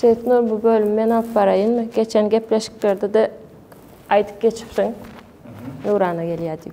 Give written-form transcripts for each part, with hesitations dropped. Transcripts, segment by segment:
Ceytnur bu bölümü men alıp barayın mı? Geçen gepleşiklerde de aytıp geçipsin. Nurana geliyadi.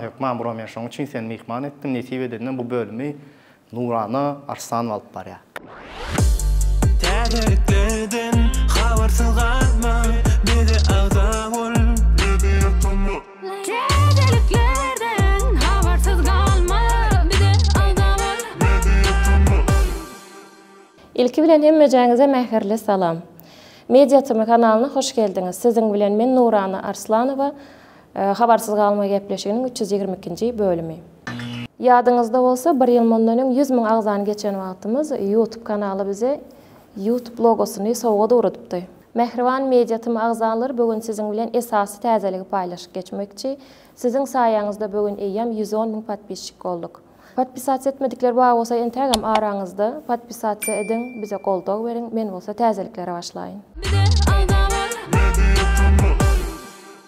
Hökman bura men şoň üçin sen mihman etdim. Netibeden bu bölümü Nurana Arslan alıp baraya. Täzeliklerden habarsız galma, biri agda bol, biri ýokmy. Täzeliklerden habarsız galma, biri agda bol, biri ýokmy. İlki bilen hemmejaňyza mähirli salam. Mediatym kanalyna hoş geldiňiz. Siziň bilen men Nurana Arslanowa, habarsız galma gepleşiginiň 322-nji bölümi. Yadyňyzda bolsa, bir ýyl mundan öň 100 000 agzany geçen wagtymyz YouTube kanaly bize YouTube logosyny sowga urudypdy. Mehriban Mediatym agzanlary bugün siziň bilen esasy täzeligi paýlaşyp geçmekçi. Siziň saýaňyzda bugün eýem 110 000 patpisçik bolduk. Patpisasiýa etmedikler bar bolsa Instagram araňyzda patpisasiýa edin, bize goldaw beriň. Men bolsa täzeliklere başlaýyn.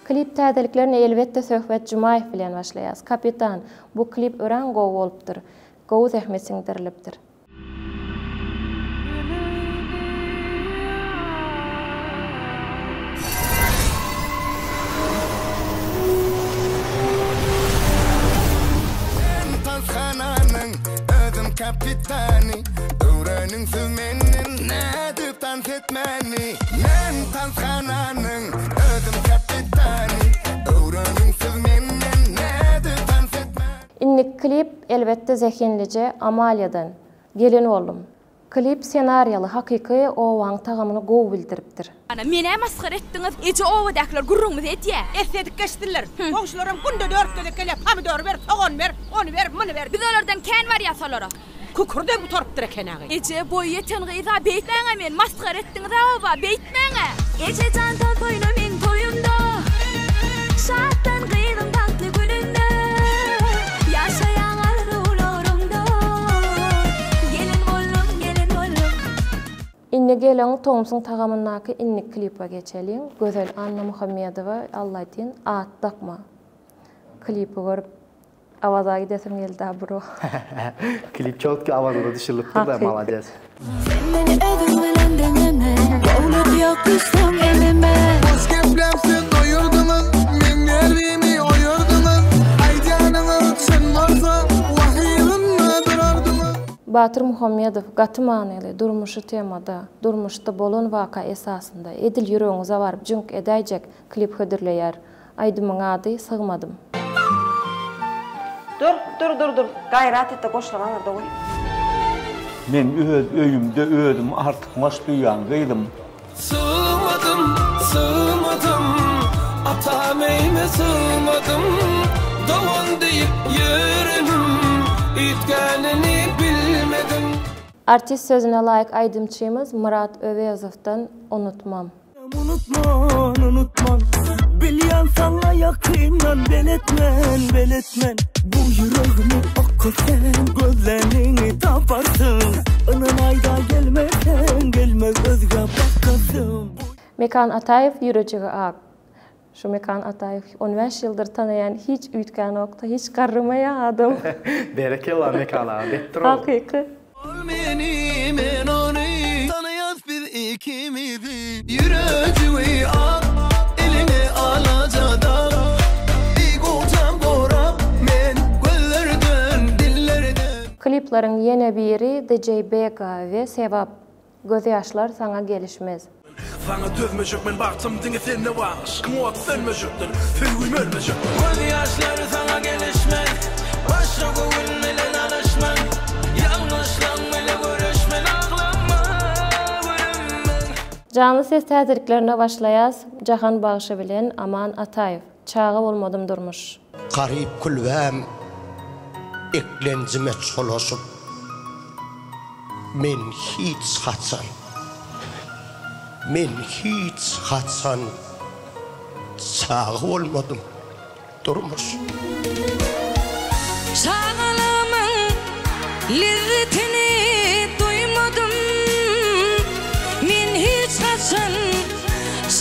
Klip täzeliklerini elbetde Söhbet Jumayew bilen başlaýas. Kapitan, bu klip ören gowy bolupdyr. Gowy zähmet siňdirilipdir. Kapitani, öwrenin sümmenin nädip dans etmeni. Men tanskananyň özüm kapitani, öwrenin sümmenin nädip dans etmeni. Innik klip elbetde Zekinlice Amaliýadan. Gelin oğlum. Klip senariýaly hakyky owaň tagamyny gowy bildiripdir. Ana mene maskhar etdiňiz, eje owadakylar gurrunmyz etýä. Esledik geçdiler. Oňşularyň günde 4 kele kelep, pomidor ber, soğan ber, onu ber, muny ber. Biz olardan kän wariýasalara. Kukurde bu torupdyr ekenagy. Eje boy ýeten gyza beýtmäňe men maskhar etdiňiz aba beýtmäňe. Eje jantan toýna men toýumda. Şatdan gyýdym tatly gününde. Ýaşaýan arzularymda. Gelin bollum. Inne gelen Tomsun tagamyndaky innik klipa geçeliň. Gözel Anna Muhammedowa Allah din at takma. Klipi görüp avaza gidesim geldi bro. Klip çok avazda düşürülüpdir da malades. Sen beni ödüm bilen deneme. Gönlüm yok düştüm elime. Boş geplersin doyurdunuz, men gerimi oyurdunuz. Aydanıňyz sen bolsa, wahyrynmy durardınız. Batyr Muhammedow gaty manyly durmuşy temada, durmuşda bolan waka esasında edil ýüregiňize baryp jünk edäjek klip hödürleýär. Aýdymyň ady sygmadym. Dur. Gayrat etdi goşlagan orada goy. Men öýümde öýdüm, artyk maş duýan gyýdym. Sığmadım, atam eýme sığmadım. Dowan diýip ýürenim, itgenini bilmedim. Artist sözüne laýyk aýdymçymyz Murat Öwezowdan Unutmam. Unutman bilýän sana ýakyndan beletmen bu ýüregimi akka sen gözlerini taparsın ının ayda gelmez özge bakasın. Mekan Atayew ýürejigi ak. Şu Mekan Atayew 15 ýyldyr tanayan hiç üýtgän okda hiç garrymaýan adam. Berekeler Mekan'a. Hakyky. Men onu tanıyaz biz ikimizi. Yüreğimi al, eline alacada. Bir kocam korap, men göllerden, dillerden. Kliplaryň ýene biri DJ Beka we Sebap. Göz ýaşlar saňa gelişmez. Sana dövmejek men baktım dinge sen ne var. Kımot sönmejektin, füýgüm ölmejek. Göz ýaşlary saňa gelişmez. Başa gowun bilen alışman. Canlı ses täzeliklerine başlaýas. Jahan Bagşy bilen Aman Atayew. Çağı bolmadym durmuş. Garip kulbäm eklenzime çoloşup men hiç hatsan çağı bolmadym durmuş. Çağlamın lezzetini duymadım. Men hiç haçan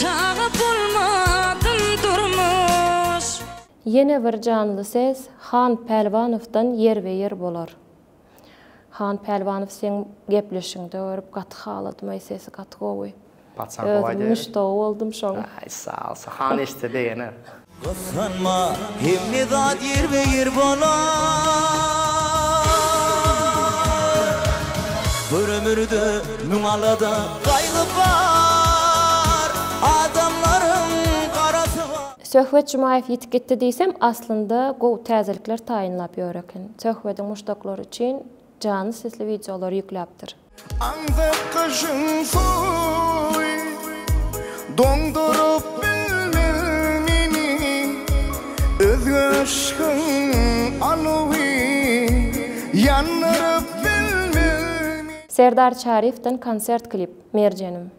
çağı bulmadım durmuş. Yine bir canlı ses Han Pelvanowdan yer ve yer bolar. Han Pelvanow sen gepleşiňde görüp gaty haladyma sesi gaty gowy. Patsan gowy diýer. Müştaw boldum şoň. Ay sağ ol. Han işte diýene. Kıskanma himni zat yer ve yer bolar. Bir ömürde mümalada kaygı var. Adamların karası var. Söhbet Jumayev yetip gitdi diýsem, aslında gowy täzelikler taýynlap ýör eken. Söhbetiň muşdaklary üçin jany sesli videolar ýükläpdir. Anda kışın soy dondurup bilmeni öz aşkın anuvi yanırıp bilmeni. Serdar Şarif'den konsert klip Merjenim.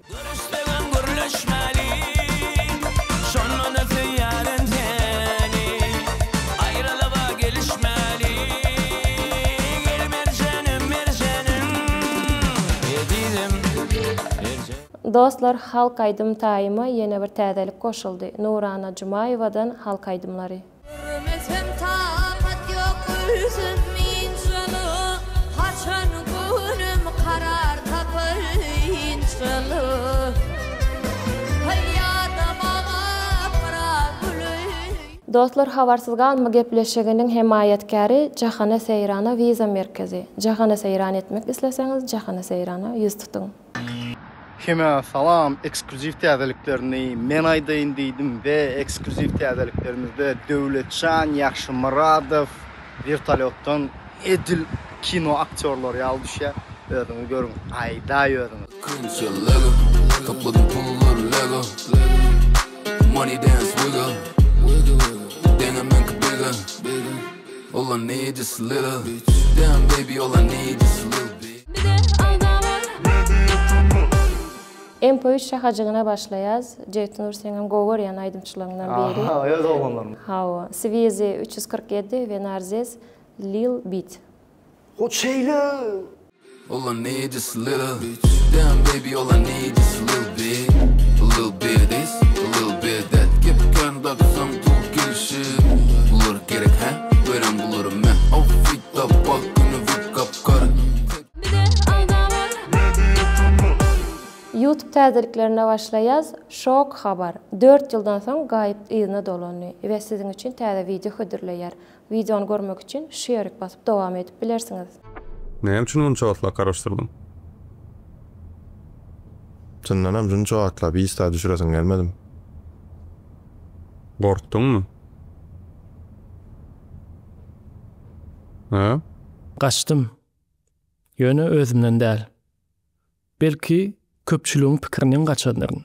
Dostlar, halk aydım taýyma ýene bir täzelik koşuldy. Nurana Jumayewadan halk aydymlary. Görmesem takat yok üzüm inşallah. Haçan günüm karar tapar inşallah. Hayatıma bırak gülü. Dostlar, habarsyz galma gepleşiginiň hemayetkary Jahana Seyrana Viza Merkezi. Jahana Seyran etmek isleseňiz, Jahana Seyrana ýüz tutun. Hime salam, ekskluziv täzeliklerini men aýdaýyn diýdim we ekskluziv täzeliklerimizde Döwletşan Ýaxşymuradov vertolyotdan edil kino aktörleri ýaly düşýär. Özüňiz görüň, aýda ýördüňiz. Topladım pulları Lego. Money dance wiggle. Then I make it bigger. All I need is a little. Damn baby, all I need is a little bit. MP3 şahajygyna başlaýaz. Jetnur seňem gowurýan aýdymçylaryndan biri. Ha, ýa oğlanlarım. Hawa, Svizi 347 ve Narzes Lil Beat. Hoçeyle. All I need is a little. Damn baby, all I need is a little bit. A little bit of this, a little bit of that. Gep kanda kısam tuğ gelişi. Bulur gerek ha, veren bulurum ben. O fit up, bakını vip kapkarı. YouTube täzeliklerine başlaýaz. Şok habar. 4 ýyldan soň gaýyp ýygyna dolany we siziň üçin täze video hödürleýär. Videony görmek üçin şu ýerek basyp dowam edip bilersiňiz. Näme üçin munça wagtla garaşdyrdym? Çyndanam şunça wagtla bir ista düşüresim gelmedim. Gorkdyňmy? Ha? Gaçdym. Ýöne özümden däl. Belki köpçülüğün pikirinin gaçanlaryn.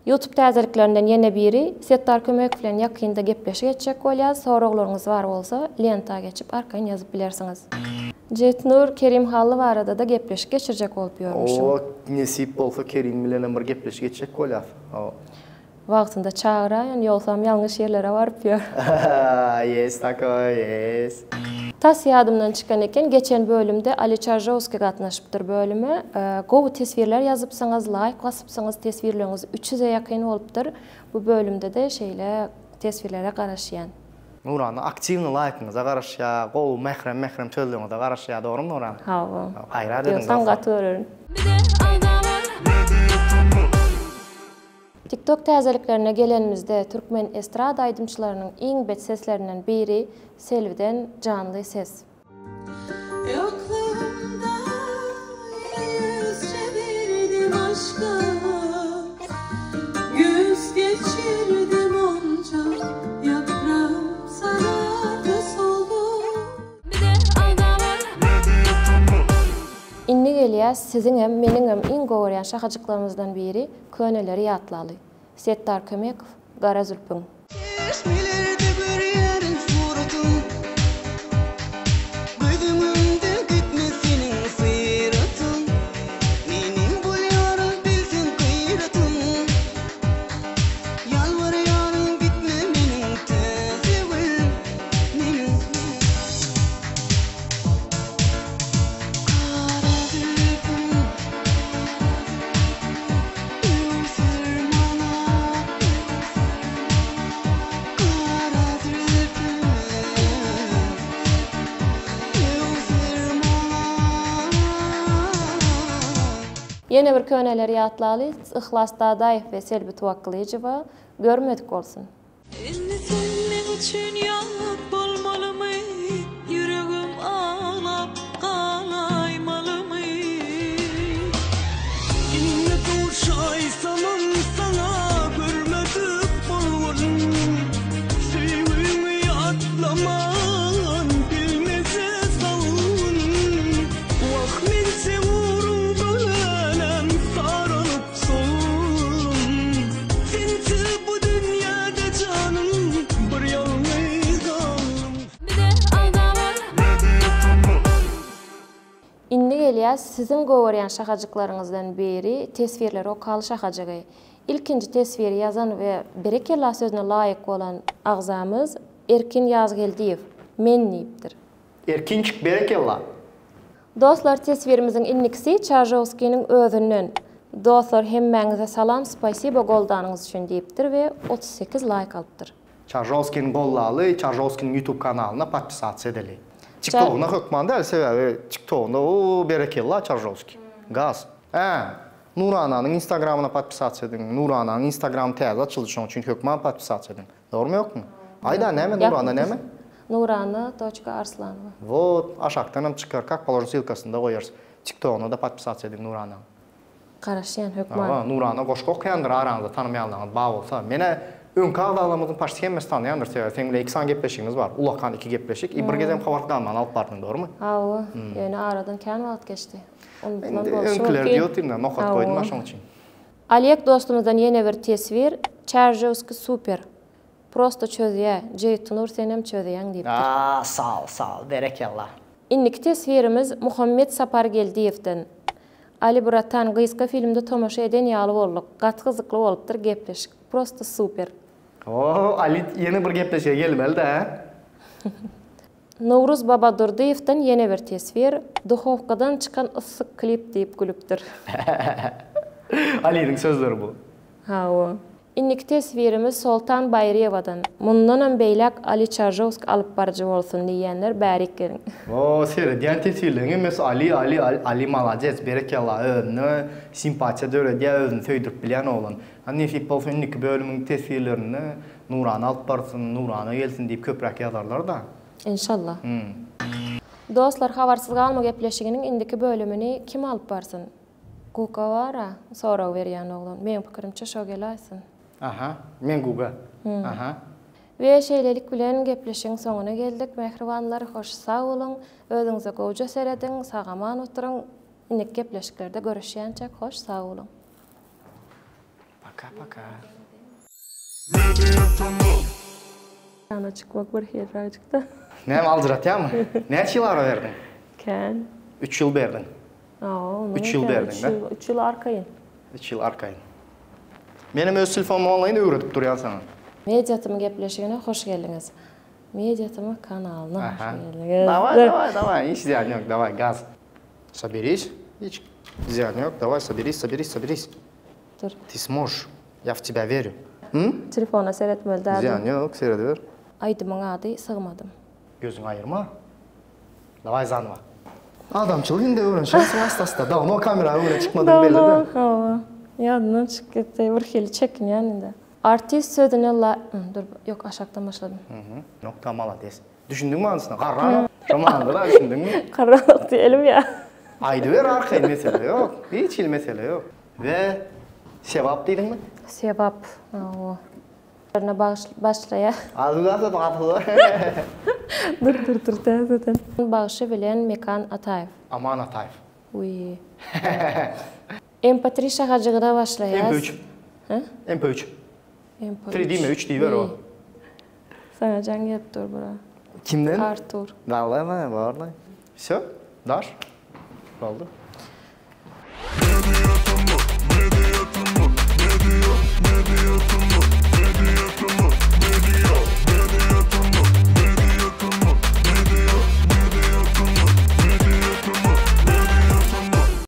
YouTube täzeliklerinden ýene biri Settar kömek bilen ýakynda gepleşik etjek bolýar. Soraglaryňyz bar bolsa, lenta geçip arkaň ýazyp bilersiňiz. Jetnur Kerim Hallı barada da gepleşik geçirjek bolup ýörmüşüm. O nesip bolsa Kerim bilen bir gepleşik etjek bolýar. O. Wagtynda çağıraýan ýolsam ýalňyş ýerlere baryp ýör. Yes, tako, yes. Tas ýadymdan çykan eken, geçen bölümde Ali Çarjowski gatnaşypdyr bölüme. Gowy tesvirler ýazypsaňyz, like basypsaňyz tesvirleriniz 300'e ýakyn bolupdyr. Bu bölümde de şeýle tesvirlere garaşýan. Nurana aktivni like'ınıza garaşýa, gowy mehrem sözlüğüňize garaşýa, dogrymy Nurana? Hawa. Aýra dediň. Ýoksa gaty görürün. TikTok täzeliklerine gelenimizde Türkmen estrada aydymçylarynyň iň bet seslerinden biri Selvi'den Canly Ses. Yokluğunda yüz çevirdim aşka, yüz geçirdim onca, yaprağım sarardı soldu. İnni gelýär siziň hem meniň hem iň gowurýan şahajyklarymyzdan biri köneleri ýatlaly. Settar Kömekow, Gara Zülpüň. Yine bir köneleri yatlalı, İhlas Dadayev ve Selbi Tuvaklıcıva görmedik olsun. Elini senin için yanıp olmalı mı? Yüreğim ağlap ağlaymalı mı? Yine kavuşaysamam sana görmedik bolun. Sevimi atlaman bilmeze savun. Vah men sevurum bölem sarılıp solun. Sensiz bu dünyada canım bir yalnız kaldım. Bir de aldamam. İnni gelýär sizin gowaryan şahajyklaryňyzdan biri tesvirler okaly şahajygy. İlkinji tesviri yazan we berekella sözüne laýyk bolan agzamyz Erkin Yazgeldiýew men diýipdir. Erkinçik berekella. Dostlar, tesvirimizin innikisi Çarjowski'nin özünden. Dostlar, hemmeňize salam, spasibo goldanyňyz üçin diýipdir we 38 like alypdyr. Çarjowski'nin gollaly, Çarjowski'nin YouTube kanalyna podpisasiýa edeli. TikTok'una hökman däl sebäbi TikTok'da o berekella Çarjowski. Gaz. Nurana'nın Instagram'ına podpisasiýa edin. Nurana'nın Instagram täze açyldy, şoň üçin hökman podpisasiýa edin. Dogrymy ýokmy? Aýda näme Nurana näme? Nurana.arslanova. Вот, aşağıdan hem çıkar, как положено ссылкасында koyarız. TikTok'una da podpisasiýa edin Nurana. Garaşýan hökman. Nurana goşgok ýandyr aranızda tanımayanlarınız bağ bolsa. Mene öňkü agdalarymyzyň paşty hemmes tanıyandyr. Seň bilen 2 gepleşigimiz bar. Ulakan 2 gepleşik. Bir gezem habar dalman alyp bardyň, dogrymy? Hawa, ýöne aradan kän wagt geçdi. Öňküler diýotdym, nokat goýdum şoň üçin. Aliyek dostumuzdan yeni bir tesvir, Çarjowski super. Prosto çözüye, Ceytunur senem çözüyen diýipdir. Sağ ol, berekella. İnniki tesvirimiz Muhammed Sapargeldiýewden. Ali Buratan gyska filmde tomaşa eden ýaly boldyk. Gatgyzykly bolupdyr gepleşik. Prosto super. Ali yeni bir gepleşige gelmeli-de. Nowruz Babadurdiýewden yeni bir tesvir, Duhovkadan çıkan ıssyk klip diýip gülüpdir. Ali'nin sözleri bu. Hawa. İnniki tesvirimiz Soltan Bayriyewadan. Mundan beýlek Ali Çarjowski alyp barjy bolsun diýenler bärik gelin. Sere diýen tesvirlerini mes Ali malades, berekella, özüne simpatiýa döredýär, özüni söýdirip bilýän oglan. Näsip bolsa inniki bölümiň tesvirlerini Nurana alyp barsyn, Nurana gelsin diýip köprek ýazarlar da. İnşallah. Dostlar, habarsyz galma gepleşiginiň indiki bölümini kim alyp barsyn? Guga bara, sonra berýän oglan. Meň pikirimçe şo gelaýsyn. Aha, men Guga. Aha. Ve şeýlelik bilen gepleşiň soňuna geldik. Mehribanlar, hoş sag bolun. Özüňize goýja seredin, sagaman oturyň. Innik gepleşiklerde görüşýänçe hoş sag bolun. Paka. Ana çıkmak bir herrajykda. Näme aldyratýarmy? Näçe ýyl ara berdin? Kän. 3 ýyl berdin. 3 ýyl berdin da? 3 ýyl arkaýyn. 3 ýyl arkaýyn. Menim öz telefonumy onlaýyn öwredip durýan sana. Mediatymy gepleşigine hoş geldiňiz. Mediatymy kanalyna hoş geldiňiz. Давай, hiç ziyan yok, давай, gaz. Соберись, hiç ziyan yok, давай, соберись. Dur. Ты сможешь, я в тебя верю. Telefona seyretmeli derdim. Ziyan yok, seyrediver. Aydymyň ady sığmadım. Gözüň ayırma. Давай zanyma. Adamçylyk indi öwrenşäň hasta. Da o kamera öwre çıkmadan belli de. Hawa. Ýadyna çykyp gitdi, bir hili çekinýän indi. Artist sözüne dur, yok aşaktan başladım. Nokta malades. Düşündüňmi ansyna? Garra. Şomandyra düşündüňmi? Garralyk diýelim ýa. Aydyber arkaý mesele ýok. Hiç il mesele ýok. We sebap diýdiňmi? Sebap. Hawa. Barna başlaýa. Azgada bagatly. Dur, täzeden. Bagşy bilen Mekan Ataýew. Aman Ataýew. Uy. MP3 şahajygyda başlaýar. MP3. MP3. 3 diýme, 3 diýber o. Sana can gelip dur bura. Kimden? Artur. Vallahi, vallahi. Всё? Daş. Oldu.